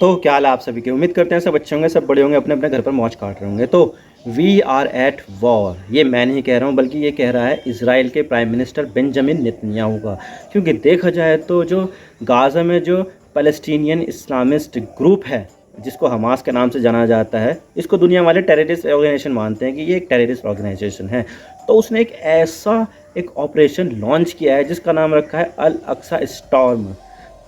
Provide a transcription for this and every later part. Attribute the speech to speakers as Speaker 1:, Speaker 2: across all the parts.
Speaker 1: तो क्या हाल है आप सभी की। उम्मीद करते हैं सब अच्छे होंगे, सब बड़े होंगे, अपने अपने घर पर मौज काट रहे होंगे। तो वी आर एट वॉर, ये मैं नहीं कह रहा हूँ बल्कि ये कह रहा है इजराइल के प्राइम मिनिस्टर बेंजामिन नेतन्याहू का। क्योंकि देखा जाए तो जो गाज़ा में जो पैलेस्टीनियन इस्लामिस्ट ग्रुप है जिसको हमास के नाम से जाना जाता है, इसको दुनिया वाले टेररिस्ट ऑर्गेनाइजेशन मानते हैं कि ये एक टेररिस्ट ऑर्गेनाइजेशन है। तो उसने एक ऑपरेशन लॉन्च किया है जिसका नाम रखा है अल अक्सा स्टॉर्म।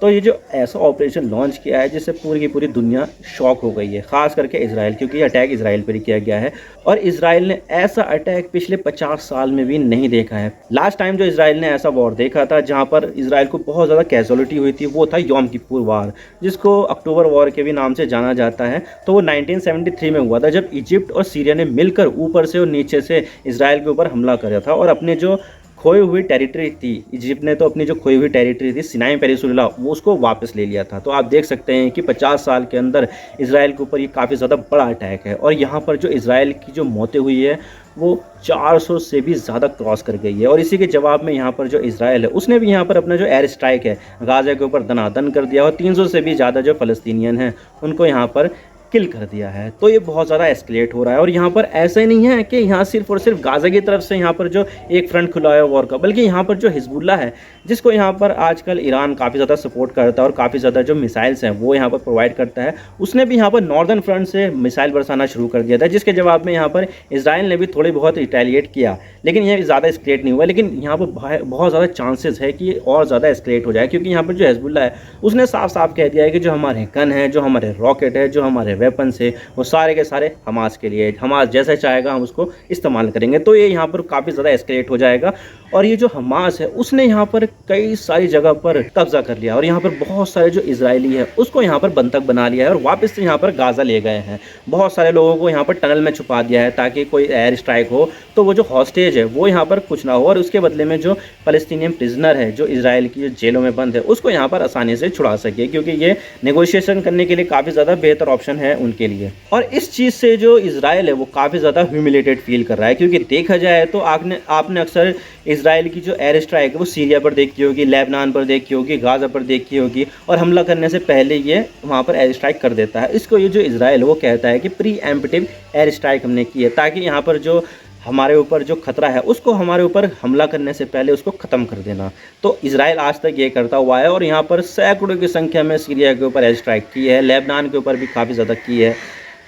Speaker 1: तो ये जो ऐसा ऑपरेशन लॉन्च किया है जिससे पूरी की पूरी दुनिया शॉक हो गई है, ख़ास करके इसराइल, क्योंकि ये अटैक इसराइल पर ही किया गया है। और इसराइल ने ऐसा अटैक पिछले 50 साल में भी नहीं देखा है। लास्ट टाइम जो इसराइल ने ऐसा वॉर देखा था जहाँ पर इसराइल को बहुत ज़्यादा कैजुअलिटी हुई थी, वो था यौम किप्पुर वार, जिसको अक्टूबर वॉर के भी नाम से जाना जाता है। तो वो 1973 में हुआ था, जब इजिप्ट और सीरिया ने मिलकर ऊपर से और नीचे से इसराइल के ऊपर हमला किया था और अपने जो खोई हुई टेरिटरी थी, इजिप्ट ने तो अपनी जो खोई हुई टेरिटरी थी सिनाई पेनिनसुला, वो उसको वापस ले लिया था। तो आप देख सकते हैं कि 50 साल के अंदर इसराइल के ऊपर ये काफ़ी ज़्यादा बड़ा अटैक है। और यहाँ पर जो इसराइल की जो मौतें हुई है वो 400 से भी ज़्यादा क्रॉस कर गई है। और इसी के जवाब में यहाँ पर जो इसराइल है उसने भी यहाँ पर अपना जो एयर स्ट्राइक है गाज़ा के ऊपर दनादन कर दिया और 300 से भी ज़्यादा जो फ़लस्तीनियन हैं उनको यहाँ पर किल कर दिया है। तो ये बहुत ज़्यादा एस्केलेट हो रहा है। और यहाँ पर ऐसा ही नहीं है कि यहाँ सिर्फ और सिर्फ गाज़ा की तरफ से यहाँ पर जो एक फ्रंट खुला है वॉर का, बल्कि यहाँ पर जो हिजबुल्ला है जिसको यहाँ पर आजकल ईरान काफ़ी ज़्यादा सपोर्ट करता है और काफ़ी ज़्यादा जो मिसाइल्स हैं वो यहाँ पर प्रोवाइड करता है, उसने भी यहाँ पर नॉर्दर्न फ्रंट से मिसाइल बरसाना शुरू कर दिया था, जिसके जवाब में यहाँ पर इसराइल ने भी थोड़ी बहुत रिटेलिएट किया। लेकिन यह ज़्यादा एस्केलेट नहीं हुआ। लेकिन यहाँ पर बहुत ज़्यादा चांसेस है कि ये और ज़्यादा एस्केलेट हो जाए, क्योंकि यहाँ पर जो हिजबुल्ला है उसने साफ साफ कह दिया है कि जो हमारे गन है, जो हमारे रॉकेट है, जो हमारे वेपन से, वो सारे के सारे हमास के लिए, हमास जैसा चाहेगा हम उसको इस्तेमाल करेंगे। तो ये यहाँ पर काफ़ी ज़्यादा एस्केलेट हो जाएगा। और ये जो हमास है उसने यहाँ पर कई सारी जगह पर कब्जा कर लिया और यहाँ पर बहुत सारे जो इजरायली है उसको यहाँ पर बंधक बना लिया है और वापस से यहाँ पर गाज़ा ले गए हैं। बहुत सारे लोगों को यहाँ पर टनल में छुपा दिया है ताकि कोई एयर स्ट्राइक हो तो वो जो हॉस्टेज है वो यहाँ पर कुछ ना हो और उसके बदले में जो पैलेस्टीनियन प्रिजनर है जो इसराइल की जेलों में बंद है उसको यहाँ पर आसानी से छुड़ा सके, क्योंकि ये नेगोशिएशन करने के लिए काफ़ी ज़्यादा बेहतर ऑप्शन है उनके लिए। और इस चीज़ से जो इसराइल है वो काफ़ी ज़्यादा ह्यूमिलेटेड फील कर रहा है, क्योंकि देखा जाए तो आपने अक्सर इसराइल की जो एयर स्ट्राइक है वो सीरिया पर देखी होगी, लेबनान पर देखी होगी, गाज़ा पर देखी होगी, और हमला करने से पहले ये वहाँ पर एयर स्ट्राइक कर देता है। इसको ये जो इसराइल है वो कहता है कि प्री एम्प्टिव एयर स्ट्राइक हमने की है, ताकि यहाँ पर जो हमारे ऊपर जो खतरा है उसको हमारे ऊपर हमला करने से पहले उसको ख़त्म कर देना। तो इसराइल आज तक ये करता हुआ है और यहाँ पर सैकड़ों की संख्या में सीरिया के ऊपर एयर स्ट्राइक की है, लेबनान के ऊपर भी काफ़ी ज़्यादा की है,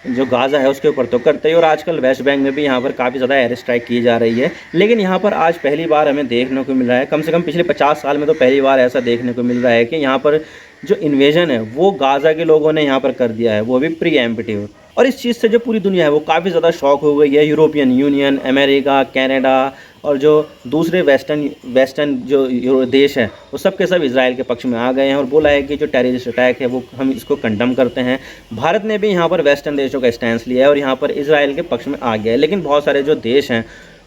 Speaker 1: जो गाज़ा है उसके ऊपर तो करते ही, और आजकल वेस्ट बैंक में भी यहाँ पर काफ़ी ज़्यादा एयर स्ट्राइक की जा रही है। लेकिन यहाँ पर आज पहली बार हमें देखने को मिल रहा है, कम से कम पिछले 50 साल में तो पहली बार ऐसा देखने को मिल रहा है कि यहाँ पर जो इन्वेजन है वो गाज़ा के लोगों ने यहाँ पर कर दिया है, वो भी प्री एम्प्टिव। और इस चीज़ से जो पूरी दुनिया है वो काफ़ी ज़्यादा शॉक हो गई है। यूरोपियन यूनियन, अमेरिका, कनाडा और जो दूसरे वेस्टर्न जो देश हैं वो सब के सब इसराइल के पक्ष में आ गए हैं और बोला है कि जो टेररिस्ट अटैक है वो हम इसको कंडम करते हैं। भारत ने भी यहाँ पर वेस्टर्न देशों का स्टैंस लिया है और यहाँ पर इसराइल के पक्ष में आ गया है। लेकिन बहुत सारे जो देश हैं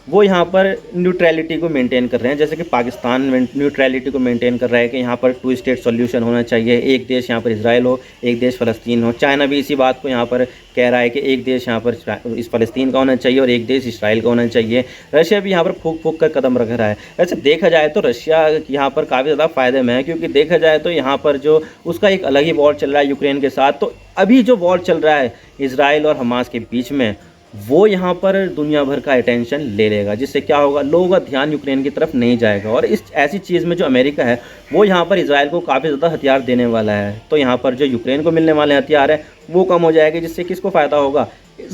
Speaker 1: वो यहाँ पर न्यूट्रलिटी को मेंटेन कर रहे हैं, जैसे कि पाकिस्तान न्यूट्रलिटी को मेंटेन कर रहा है कि यहाँ पर 2 स्टेट सॉल्यूशन होना चाहिए, एक देश यहाँ पर इसराइल हो, एक देश फ़लस्तीन हो। चाइना भी इसी बात को यहाँ पर कह रहा है कि एक देश यहाँ पर इस फ़लस्तीन का होना चाहिए और एक देश इसराइल का होना चाहिए। रशिया भी यहाँ पर फूक फूक कर कदम रख रहा है। वैसे देखा जाए तो रशिया यहाँ पर काफ़ी ज़्यादा फ़ायदे में है, क्योंकि देखा जाए तो यहाँ पर जो उसका एक अलग ही वॉर चल रहा है यूक्रेन के साथ। तो अभी जो वॉर चल रहा है इसराइल और हमास के बीच में, वो यहाँ पर दुनिया भर का अटेंशन ले लेगा, जिससे क्या होगा, लोगों का ध्यान यूक्रेन की तरफ नहीं जाएगा। और इस ऐसी चीज़ में जो अमेरिका है वो यहाँ पर इसराइल को काफ़ी ज़्यादा हथियार देने वाला है। तो यहाँ पर जो यूक्रेन को मिलने वाले हथियार है वो कम हो जाएंगे, जिससे किसको फ़ायदा होगा,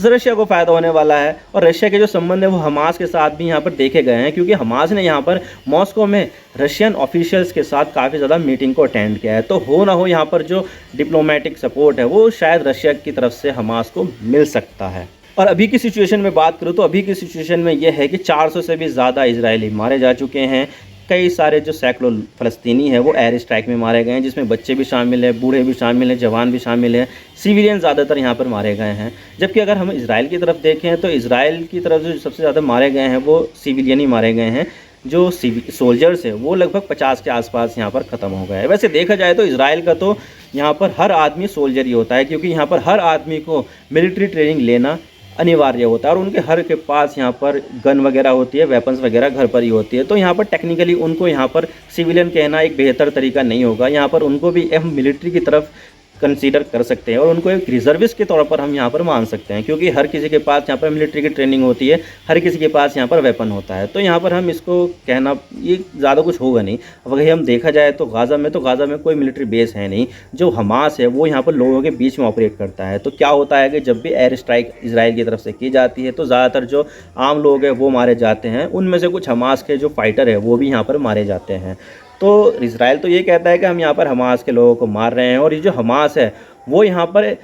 Speaker 1: रशिया को फ़ायदा होने वाला है। और रशिया के जो संबंध है वो हमास के साथ भी यहाँ पर देखे गए हैं, क्योंकि हमास ने यहाँ पर मॉस्को में रशियन ऑफिशियल्स के साथ काफ़ी ज़्यादा मीटिंग को अटेंड किया है। तो हो ना हो यहाँ पर जो डिप्लोमेटिक सपोर्ट है वो शायद रशिया की तरफ से हमास को मिल सकता है। और अभी की सिचुएशन में बात करूँ तो अभी की सिचुएशन में यह है कि 400 से भी ज़्यादा इजरायली मारे जा चुके हैं। कई सारे जो सैकड़ों फ़लस्तीनी है वो एयर स्ट्राइक में मारे गए हैं, जिसमें बच्चे भी शामिल हैं, बूढ़े भी शामिल हैं, जवान भी शामिल हैं, सिविलियन ज़्यादातर यहाँ पर मारे गए हैं। जबकि अगर हम इसराइल की तरफ देखें तो इसराइल की तरफ जो सबसे ज़्यादा मारे गए हैं वो सिविलियन ही मारे गए हैं। जो सोल्जर्स है वो लगभग 50 के आसपास यहाँ पर ख़त्म हो गए हैं। वैसे देखा जाए तो इसराइल का तो यहाँ पर हर आदमी सोल्जर ही होता है, क्योंकि यहाँ पर हर आदमी को मिलिट्री ट्रेनिंग लेना अनिवार्य होता है और उनके हर के पास यहाँ पर गन वगैरह होती है, वेपन्स वगैरह घर पर ही होती है। तो यहाँ पर टेक्निकली उनको यहाँ पर सिविलियन कहना एक बेहतर तरीका नहीं होगा। यहाँ पर उनको भी मिलिट्री की तरफ कंसीडर कर सकते हैं और उनको एक रिजर्विस्ट के तौर पर हम यहाँ पर मान सकते हैं, क्योंकि हर किसी के पास यहाँ पर मिलिट्री की ट्रेनिंग होती है, हर किसी के पास यहाँ पर वेपन होता है। तो यहाँ पर हम इसको कहना ये ज़्यादा कुछ होगा नहीं। अब अगर हम देखा जाए तो गाज़ा में कोई मिलिट्री बेस है नहीं। जो हमास है वो यहाँ पर लोगों के बीच में ऑपरेट करता है। तो क्या होता है कि जब भी एयर स्ट्राइक इजराइल की तरफ से की जाती है तो ज़्यादातर जो आम लोग हैं वो मारे जाते हैं, उनमें से कुछ हमास के जो फाइटर है वो भी यहाँ पर मारे जाते हैं। तो इजराइल तो ये कहता है कि हम यहाँ पर हमास के लोगों को मार रहे हैं, और ये जो हमास है वो यहाँ पर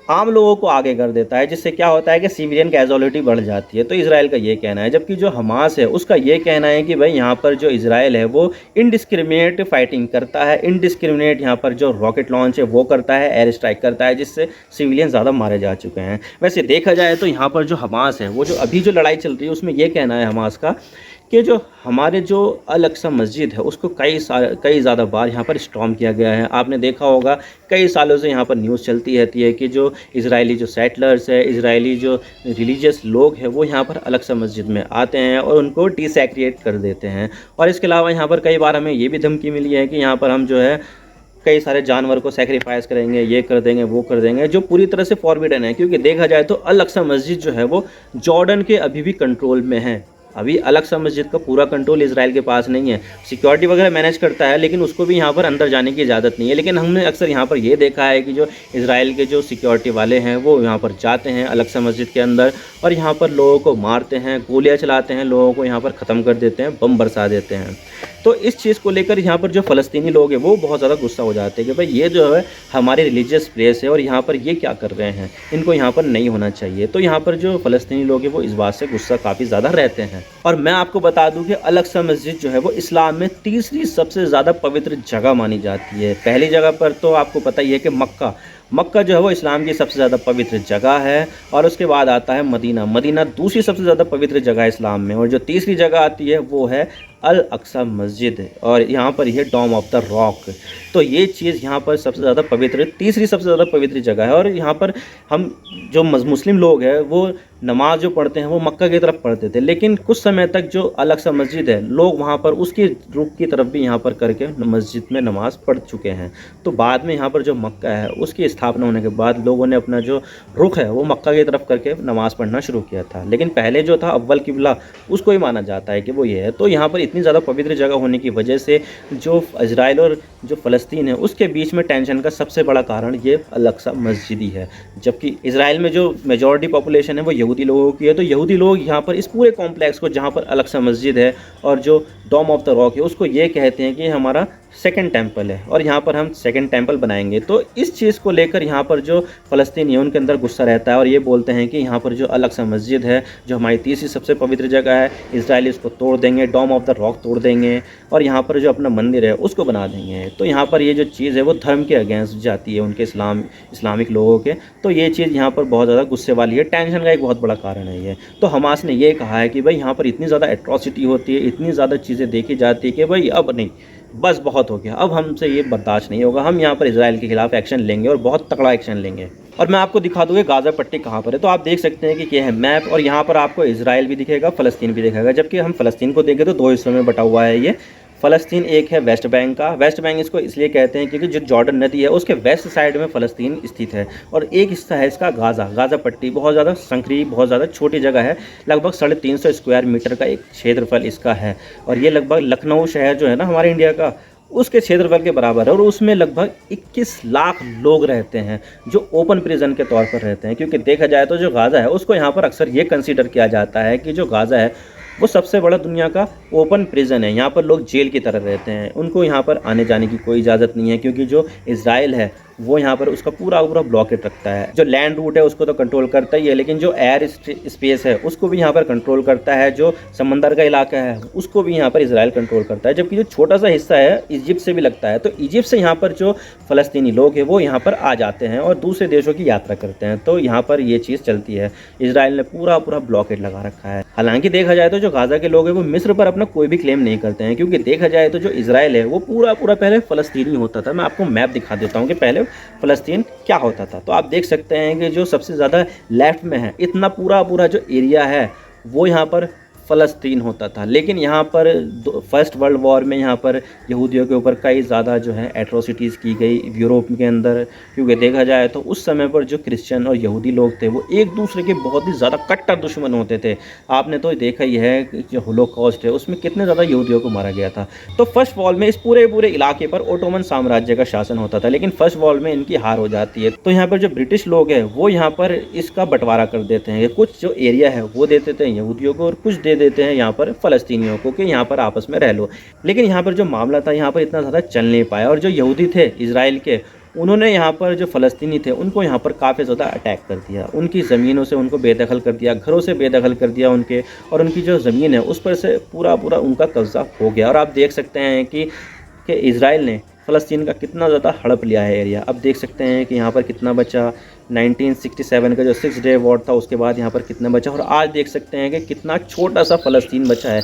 Speaker 1: आम लोगों को आगे कर देता है, जिससे क्या होता है कि सिविलियन कैजुअलिटी बढ़ जाती है। तो इजराइल का ये कहना है, जबकि जो हमास है उसका ये कहना है कि भाई यहाँ पर जो इजराइल है वो इनडिस्क्रिमिनेट फाइटिंग करता है, इनडिस्क्रिमिनेट यहाँ पर जो रॉकेट लॉन्च है वो करता है, एयर स्ट्राइक करता है, जिससे सिविलियन ज़्यादा मारे जा चुके हैं। वैसे देखा जाए तो यहाँ पर जो हमास है वो जो अभी जो लड़ाई चल रही है उसमें ये कहना है हमास का कि जो हमारे जो अल अक्सा मस्जिद है उसको कई ज़्यादा बार यहाँ पर स्टॉर्म किया गया है। आपने देखा होगा कई सालों से यहाँ पर न्यूज़ चलती रहती है कि जो इजरायली जो सेटलर्स है, इजरायली जो रिलीजियस लोग हैं वो यहाँ पर अल अक्सा मस्जिद में आते हैं और उनको डिसैक्रिएट कर देते हैं। और इसके अलावा यहाँ पर कई बार हमें ये भी धमकी मिली है कि यहाँ पर हम जो है कई सारे जानवर को सेक्रीफाइस करेंगे, ये कर देंगे, वो कर देंगे, जो पूरी तरह से फॉरबिडन है। क्योंकि देखा जाए तो अल अक्सा मस्जिद जो है वो जॉर्डन के अभी भी कंट्रोल में है। अभी अल अक्सा मस्जिद का पूरा कंट्रोल इजराइल के पास नहीं है। सिक्योरिटी वगैरह मैनेज करता है, लेकिन उसको भी यहाँ पर अंदर जाने की इजाज़त नहीं है। लेकिन हमने अक्सर यहाँ पर ये देखा है कि जो इजराइल के जो सिक्योरिटी वाले हैं वो यहाँ पर जाते हैं अल अक्सा मस्जिद के अंदर और यहाँ पर लोगों को मारते हैं, गोलियाँ चलाते हैं, लोगों को यहाँ पर ख़त्म कर देते हैं, बम बरसा देते हैं। तो इस चीज़ को लेकर यहाँ पर जो फ़लस्तीनी लोग हैं वो बहुत ज़्यादा गुस्सा हो जाते हैं कि भाई ये जो है हमारी रिलीजियस प्लेस है और यहाँ पर ये क्या कर रहे हैं, इनको यहाँ पर नहीं होना चाहिए। तो यहाँ पर जो फ़लस्तीनी लोग हैं वो इस बात से गुस्सा काफ़ी ज़्यादा रहते हैं। और मैं आपको बता दूं कि अल अक्सा मस्जिद जो है वो इस्लाम में तीसरी सबसे ज़्यादा पवित्र जगह मानी जाती है। पहली जगह पर तो आपको पता ही है कि मक्का जो है वो इस्लाम की सबसे ज़्यादा पवित्र जगह है, और उसके बाद आता है मदीना दूसरी सबसे ज़्यादा पवित्र जगह है इस्लाम में, और जो तीसरी जगह आती है वो है अल अक्सा मस्जिद, और यहाँ पर यह डोम ऑफ द रॉक। तो ये चीज़ यहाँ पर सबसे ज़्यादा पवित्र, तीसरी सबसे ज़्यादा पवित्र जगह है। और यहाँ पर हम जो मुस्लिम लोग हैं वो नमाज जो पढ़ते हैं वो मक्का की तरफ पढ़ते थे, लेकिन कुछ समय तक जो अल अक्सा मस्जिद है लोग वहाँ पर उसकी रुख की तरफ भी यहाँ पर करके मस्जिद में नमाज़ पढ़ चुके हैं। तो बाद में यहाँ पर जो मक्का है उसकी स्थापना होने के बाद लोगों ने अपना जो रुख है वो मक्का की तरफ करके नमाज़ पढ़ना शुरू किया था, लेकिन पहले जो था अव्वल किबला उसको ही माना जाता है कि वो ये है। तो यहाँ पर इतनी ज़्यादा पवित्र जगह होने की वजह से जो इजराइल और जो फ़लस्तीन है उसके बीच में टेंशन का सबसे बड़ा कारण ये अल अक्सा मस्जिद ही है। जबकि इजराइल में जो मेजॉरिटी पॉपुलेशन है वो यहूदी लोगों की है, तो यहूदी लोग यहाँ पर इस पूरे कॉम्प्लेक्स को जहाँ पर अल अक्सा मस्जिद है और जो डोम ऑफ द रॉक है उसको ये कहते हैं कि हमारा सेकंड टेंपल है और यहाँ पर हम सेकंड टेंपल बनाएंगे। तो इस चीज़ को लेकर यहाँ पर जो फ़लस्तीनी है उनके अंदर गुस्सा रहता है और ये बोलते हैं कि यहाँ पर जो अल अक्सा मस्जिद है जो हमारी तीसरी सबसे पवित्र जगह है, इजराइली उसको तोड़ देंगे, डोम ऑफ द रॉक तोड़ देंगे और यहाँ पर जो अपना मंदिर है उसको बना देंगे। तो यहाँ पर ये जो चीज़ है वो धर्म के अगेंस्ट जाती है उनके इस्लामिक लोगों के। तो ये चीज़ यहाँ पर बहुत ज़्यादा गुस्से वाली है, टेंशन का एक बहुत बड़ा कारण है ये। तो हमास ने ये कहा है कि भाई यहाँ पर इतनी ज़्यादा एट्रॉसिटी होती है, इतनी ज़्यादा चीज़ें देखी जाती है कि भाई अब नहीं, बस बहुत हो गया, अब हमसे ये बर्दाश्त नहीं होगा, हम यहाँ पर इजराइल के खिलाफ एक्शन लेंगे और बहुत तगड़ा एक्शन लेंगे। और मैं आपको दिखा दूँगा गाज़ा पट्टी कहाँ पर है। तो आप देख सकते हैं कि ये है मैप और यहाँ पर आपको इजराइल भी दिखेगा, फ़लस्तीन भी दिखेगा। जबकि हम फ़लस्तीन को देखें तो दो हिस्सों में बटा हुआ है ये। फ़लस्तीन एक है वेस्ट बैंक का, वेस्ट बैंक इसको इसलिए कहते हैं क्योंकि जो जॉर्डन नदी है उसके वेस्ट साइड में फ़लस्तीन स्थित है, और एक हिस्सा है इसका गाज़ा पट्टी। बहुत ज़्यादा संकरी, बहुत ज़्यादा छोटी जगह है, लगभग 350 स्क्वायर मीटर का एक क्षेत्रफल इसका है, और ये लगभग लखनऊ शहर जो है ना हमारे इंडिया का उसके क्षेत्रफल के बराबर है। और उसमें लगभग 21 लाख लोग रहते हैं जो ओपन प्रिजन के तौर पर रहते हैं। क्योंकि देखा जाए तो जो गाज़ा है उसको यहाँ पर अक्सर ये कंसीडर किया जाता है कि जो गाज़ा है वो सबसे बड़ा दुनिया का ओपन प्रिजन है। यहाँ पर लोग जेल की तरह रहते हैं, उनको यहाँ पर आने जाने की कोई इजाज़त नहीं है, क्योंकि जो इजराइल है वो यहाँ पर उसका पूरा ब्लॉकेट रखता है। जो लैंड रूट है उसको तो कंट्रोल करता ही है, लेकिन जो एयर स्पेस है उसको भी यहाँ पर कंट्रोल करता है। जो समंदर का इलाका है उसको भी यहाँ पर इजराइल कंट्रोल करता है। जबकि जो छोटा सा हिस्सा है इजिप्ट से भी लगता है, तो इजिप्ट से यहाँ पर जो फ़लस्तीनी लोग हैं वो यहाँ पर आ जाते हैं और दूसरे देशों की यात्रा करते हैं। तो यहाँ पर ये चीज़ चलती है, इजराइल ने पूरा ब्लॉकेट लगा रखा है। हालांकि देखा जाए तो जो गाज़ा के लोग हैं वो मिस्र पर अपना कोई भी क्लेम नहीं करते हैं, क्योंकि देखा जाए तो जो इजराइल है वो पूरा पहले फ़लस्तीनी होता था। मैं आपको मैप दिखा देता हूँ कि पहले फ़लस्तीन क्या होता था। तो आप देख सकते हैं कि जो सबसे ज़्यादा लेफ्ट में है, इतना पूरा जो एरिया है वो यहाँ पर फ़लस्तीन होता था। लेकिन यहाँ पर फर्स्ट वर्ल्ड वॉर में यहाँ पर यहूदियों के ऊपर कई ज़्यादा जो है एट्रोसिटीज़ की गई यूरोप के अंदर, क्योंकि देखा जाए तो उस समय पर जो क्रिश्चियन और यहूदी लोग थे वो एक दूसरे के बहुत ही ज़्यादा कट्टर दुश्मन होते थे। आपने तो देखा ही है कि जो होलोकॉस्ट है उसमें कितने ज़्यादा यहूदियों को मारा गया था। तो फर्स्ट वॉर में इस पूरे इलाके पर ओटोमन साम्राज्य का शासन होता था, लेकिन फर्स्ट वॉर में इनकी हार हो जाती है। तो यहाँ पर जो ब्रिटिश लोग हैं वो यहाँ पर इसका बंटवारा कर देते हैं, कुछ जो एरिया है वो दे देते हैं यहूदियों को और कुछ दे देते हैं यहाँ पर फ़लस्तीनियों को कि यहाँ पर आपस में रह लो। लेकिन यहाँ पर जो मामला था यहाँ पर इतना ज़्यादा चल नहीं पाया, और जो यहूदी थे इजराइल के, उन्होंने यहाँ पर जो फ़लस्तीनी थे उनको यहाँ पर काफ़ी ज़्यादा अटैक कर दिया, उनकी ज़मीनों से उनको बेदखल कर दिया, घरों से बेदखल कर दिया उनके, और उनकी जो ज़मीन है उस पर से पूरा उनका कब्ज़ा हो गया। और आप देख सकते हैं कि इजराइल ने फ़लस्तीन का कितना ज़्यादा हड़प लिया है एरिया। अब देख सकते हैं कि यहाँ पर कितना बचा, 1967 का जो 6 डे वॉर था उसके बाद यहाँ पर कितना बचा, और आज देख सकते हैं कि कितना छोटा सा फ़लस्तीन बचा है।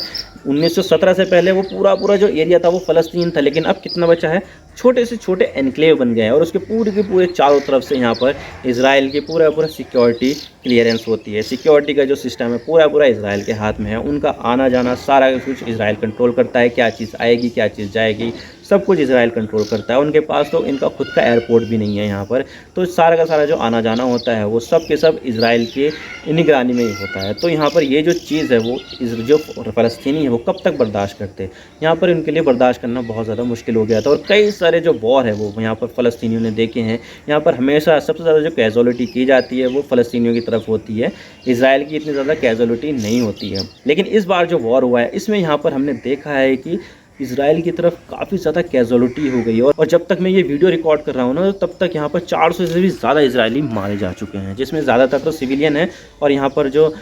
Speaker 1: 1917 से पहले वो पूरा जो एरिया था वो फ़लस्तीन था, लेकिन अब कितना बचा है, छोटे से छोटे एनक्लेव बन गए हैं, और उसके पूरे के पूरे चारों तरफ से यहाँ पर इजराइल की पूरा सिक्योरिटी क्लियरेंस होती है। सिक्योरिटी का जो सिस्टम है पूरा इजराइल के हाथ में है, उनका आना जाना सारा कुछ इजराइल कंट्रोल करता है, क्या चीज़ आएगी क्या चीज़ जाएगी सब कुछ इजराइल कंट्रोल करता है। उनके पास तो इनका खुद का एयरपोर्ट भी नहीं है यहाँ पर, तो सारा का सारा जो आना जाना होता है वो सब के सब इजराइल के निगरानी में ही होता है। तो यहाँ पर ये जो चीज़ है वो जो फ़लस्तीनी है वो कब तक बर्दाश्त करते, यहाँ पर इनके लिए बर्दाश्त करना बहुत ज़्यादा मुश्किल हो गया था। और कई सारे जो वॉर है वो यहाँ पर फ़लस्तीनियों ने देखे हैं। यहाँ पर हमेशा सबसे ज़्यादा जो कैजुअलिटी की जाती है वो फ़लस्तीनियों की तरफ होती है, इजराइल की इतनी ज़्यादा कैजुअलिटी नहीं होती है। लेकिन इस बार जो वॉर हुआ है इसमें यहाँ पर हमने देखा है कि इजराइल की तरफ काफ़ी ज़्यादा कैजुअलिटी हो गई है, और जब तक मैं ये वीडियो रिकॉर्ड कर रहा हूँ ना तब तक यहाँ पर 400 से भी ज़्यादा इजरायली मारे जा चुके हैं, जिसमें ज़्यादातर तो सिविलियन है, और यहाँ पर जो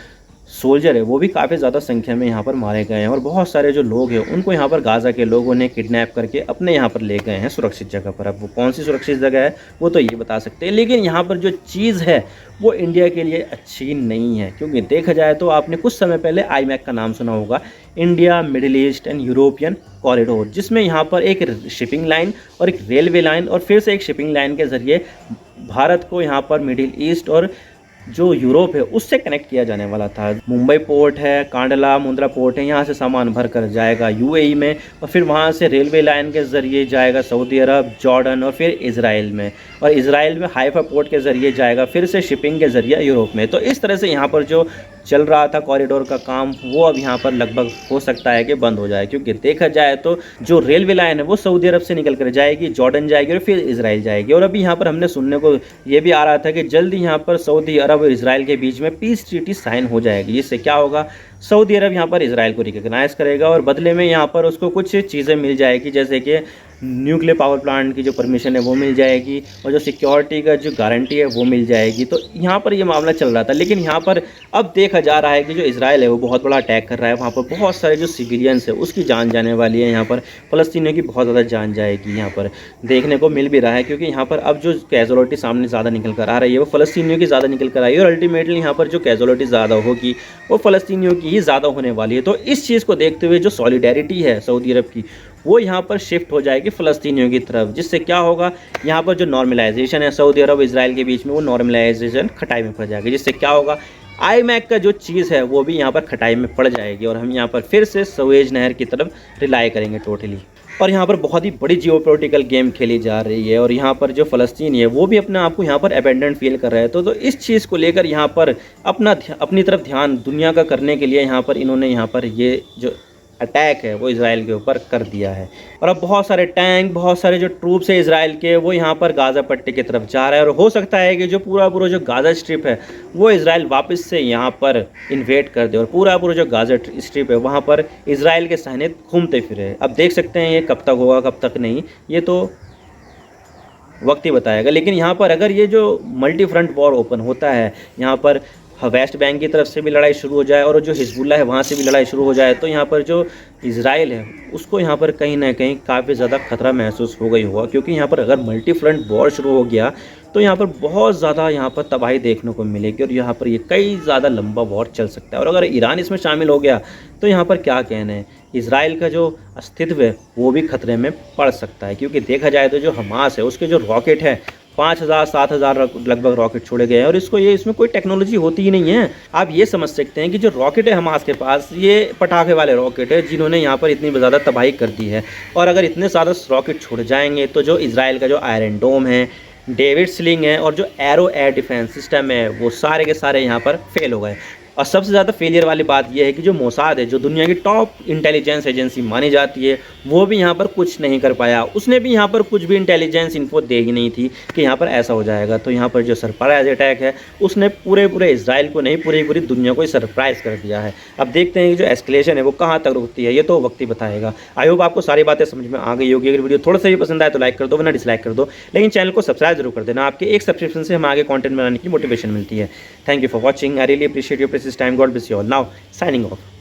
Speaker 1: सोल्जर है वो भी काफ़ी ज़्यादा संख्या में यहाँ पर मारे गए हैं। और बहुत सारे जो लोग हैं उनको यहाँ पर गाज़ा के लोगों ने किडनैप करके अपने यहाँ पर ले गए हैं सुरक्षित जगह पर। अब वो कौन सी सुरक्षित जगह है वो तो ये बता सकते हैं, लेकिन यहाँ पर जो चीज़ है वो इंडिया के लिए अच्छी नहीं है, क्योंकि देखा जाए तो आपने कुछ समय पहले आईमैक का नाम सुना होगा, India middle east and European corridor, जिसमें यहाँ पर एक शिपिंग लाइन और एक रेलवे लाइन और फिर से एक शिपिंग लाइन के ज़रिए भारत को यहाँ पर मिडिल ईस्ट और जो यूरोप है उससे कनेक्ट किया जाने वाला था। मुंबई पोर्ट है, कांडला मुंद्रा पोर्ट है, यहाँ से सामान भर कर जाएगा यूएई में, और फिर वहाँ से रेलवे लाइन के ज़रिए जाएगा सऊदी अरब, जॉर्डन और फिर इजराइल में, और इजराइल में हाइफा पोर्ट के ज़रिए जाएगा फिर से शिपिंग के ज़रिए यूरोप में। तो इस तरह से यहाँ पर जो चल रहा था कॉरिडोर का काम वो अब यहाँ पर लगभग हो सकता है कि बंद हो जाए, क्योंकि देखा जाए तो जो रेलवे लाइन है वो सऊदी अरब से निकल कर जाएगी, जॉर्डन जाएगी और फिर इजराइल जाएगी। और अभी यहाँ पर हमने सुनने को ये भी आ रहा था कि जल्दी यहाँ पर सऊदी अरब और इजराइल के बीच में पीस ट्रीटी साइन हो जाएगी। इससे क्या होगा, सऊदी अरब यहाँ पर इजराइल को रिकग्नाइज़ करेगा और बदले में यहाँ पर उसको कुछ चीज़ें मिल जाएगी, जैसे कि न्यूक्लियर पावर प्लांट की जो परमिशन है वो मिल जाएगी, और जो सिक्योरिटी का जो गारंटी है वो मिल जाएगी। तो यहाँ पर ये मामला चल रहा था, लेकिन यहाँ पर अब देखा जा रहा है कि जो इजराइल है वो बहुत बड़ा अटैक कर रहा है, वहाँ पर बहुत सारे जो सिविलियंस है उसकी जान जाने वाली है, यहाँ पर फ़लस्तीनियों की बहुत ज़्यादा जान जाएगी, यहाँ पर देखने को मिल भी रहा है। क्योंकि यहाँ पर अब जो कैजुअलिटी सामने ज़्यादा निकल कर आ रही है वो फ़लस्तीनियों की ज़्यादा निकल कर आई है, और अल्टीमेटली यहाँ पर जो कैजुअलिटी ज़्यादा होगी वो फ़लस्तीनियों की ही ज़्यादा होने वाली है। तो इस चीज़ को देखते हुए जो सॉलिडेरिटी है सऊदी अरब की वो यहाँ पर शिफ्ट हो जाएगी फ़लस्तीनियों की तरफ, जिससे क्या होगा, यहाँ पर जो नॉर्मलाइजेशन है सऊदी अरब इजराइल के बीच में वो नॉर्मलाइजेशन खटाई में पड़ जाएगी, जिससे क्या होगा, आईमैक का जो चीज़ है वो भी यहाँ पर खटाई में पड़ जाएगी, और हम यहाँ पर फिर से सुएज़ नहर की तरफ रिलाई करेंगे टोटली। और यहाँ पर बहुत ही बड़ी जियोपॉलिटिकल गेम खेली जा रही है, और यहाँ पर जो फ़लस्तीनी है वो भी अपने आप को यहाँ पर अबेंडेंट फील कर रहे हैं। तो इस चीज़ को लेकर यहाँ पर अपनी तरफ ध्यान दुनिया का करने के लिए यहाँ पर इन्होंने यहाँ पर ये जो अटैक है वो इजराइल के ऊपर कर दिया है। और अब बहुत सारे टैंक, बहुत सारे जो ट्रूप्स है इजराइल के वो यहाँ पर गाज़ा पट्टी की तरफ जा रहा है, और हो सकता है कि जो पूरा जो गाज़ा स्ट्रिप है वो इजराइल वापस से यहाँ पर इन्वेड कर दे, और पूरा जो गाज़ा स्ट्रिप है वहाँ पर इजराइल के सैनिक घूमते फिरे। अब देख सकते हैं ये कब तक होगा कब तक नहीं, ये तो वक्त ही बताएगा। लेकिन यहाँ पर अगर ये जो मल्टी फ्रंट वॉर ओपन होता है, यहाँ पर वेस्ट बैंक की तरफ से भी लड़ाई शुरू हो जाए और जो हिजबुल्ला है वहाँ से भी लड़ाई शुरू हो जाए, तो यहाँ पर जो इजराइल है उसको यहाँ पर कहीं ना कहीं काफ़ी ज़्यादा खतरा महसूस हो गई होगा। क्योंकि यहाँ पर अगर मल्टी फ्रंट वॉर शुरू हो गया तो यहाँ पर बहुत ज़्यादा यहाँ पर तबाही देखने को मिलेगी, और यहाँ पर ये कई ज़्यादा लंबा वॉर चल सकता है। और अगर ईरान इसमें शामिल हो गया तो यहाँ पर क्या कहना है, इजराइल का जो अस्तित्व है वो भी खतरे में पड़ सकता है। क्योंकि देखा जाए तो जो हमास है उसके जो रॉकेट है 5000 7000 लगभग रॉकेट छोड़े गए हैं, और इसमें कोई टेक्नोलॉजी होती ही नहीं है। आप ये समझ सकते हैं कि जो रॉकेट है हमास के पास, ये पटाखे वाले रॉकेट है जिन्होंने यहाँ पर इतनी ज़्यादा तबाही कर दी है। और अगर इतने ज़्यादा रॉकेट छोड़ जाएंगे तो जो इजराइल का जो आयरन डोम है, डेविड स्लिंग है और जो एरो एयर डिफेंस सिस्टम है, वो सारे के सारे यहाँ पर फेल हो गए। और सबसे ज़्यादा फेलियर वाली बात यह है कि जो मोसाद है, जो दुनिया की टॉप इंटेलिजेंस एजेंसी मानी जाती है, वो भी यहाँ पर कुछ नहीं कर पाया। उसने भी यहाँ पर कुछ भी इंटेलिजेंस इन्फो दे ही नहीं थी कि यहाँ पर ऐसा हो जाएगा। तो यहाँ पर जो सरप्राइज अटैक है, उसने पूरे इजराइल को नहीं, पूरी दुनिया को ही सरप्राइज़ कर दिया है। अब देखते हैं कि जो एस्केलेशन है वो कहाँ तक रुकती है, ये तो वक्त ही बताएगा। आई होप आपको सारी बातें समझ में आ गई होगी। अगर वीडियो थोड़ा सा भी पसंद आए तो लाइक कर दो, वरना डिसलाइक कर दो, लेकिन चैनल को सब्सक्राइब जरूर कर देना। आपके एक सब्सक्रिप्शन से हमें आगे कंटेंट बनाने की मोटिवेशन मिलती है। Thank you for watching. I really appreciate your precious time. God bless you all. Now signing off.